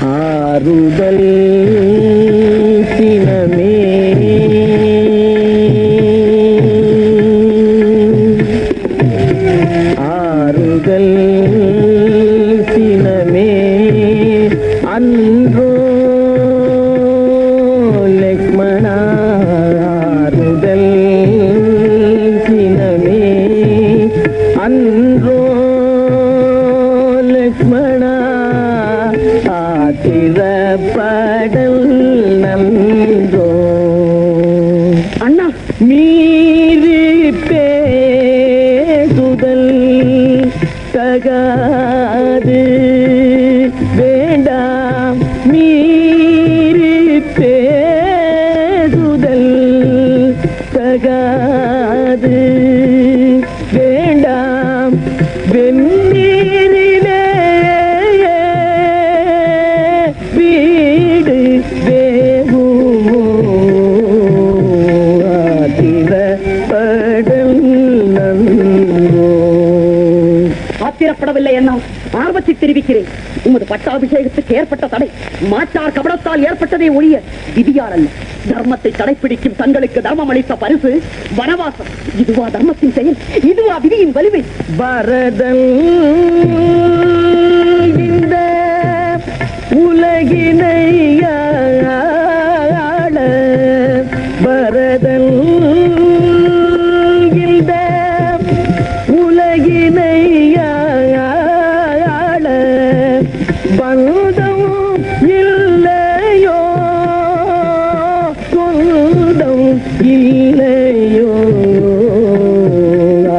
ஆறுதல் சினமே ஆறுதல் சினமே அன்றோ லக்ஷ்மணா ஆறுதல் சினமே அன்றோ லக்ஷ்மணா ஆத்திரப்படல் நன்றோ அண்ணா மீறி பேசுதல் தகாது வேண்டாம் மீறி பேசுதல் தகாது வேண்டாம் வெந்நீரிலே வீடு வேகுமோ ஆத்திரப்படல் நன்றோ ஆத்திரப்படவில்லை அண்ணா, ஆர்வத்தை தெரிவிக்கிறேன். உமது பட்டாபிஷேகத்துக்கு ஏற்பட்ட தடை மாற்றார் கபடத்தால் ஏற்பட்டதே ஒழிய விதியால் அல்ல. தர்மத்தை கடைபிடிக்கும் தங்களுக்கு தர்மம் அளித்த பரிசு வனவாசம். இதுவா தர்மத்தின் செயல்? இதுவா விதியின் வலிமை? பரதன் இந்த உலகினை ஆள பரதன் இந்த உலகினை ஆள பந்தம் இல்லையோ சொந்தம் இல்லையோ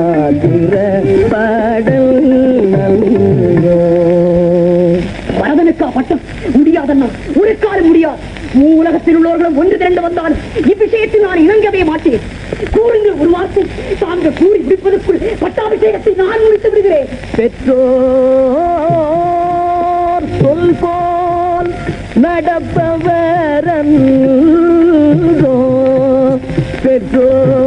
ஆத்திரப்படல் நன்றோ பரதனுக்கா பட்டம்? முடியாதண்ணா, ஒரு காலம் முடியாது. உலகத்தில் உள்ளவர்களும் ஒன்று திரண்டு வந்தாலும் இவ்விஷயத்தில் நான் இணங்கவே மாட்டேன். கூறுங்கள் ஒரு வார்த்தை. தாங்கள் கூறி முடிப்பதற்குள் பட்டாபிஷேகத்தை நான் முடித்து விடுகிறேன். பெற்றோர் சொல் போல் நடப்பவரன்றோ பெற்றோர்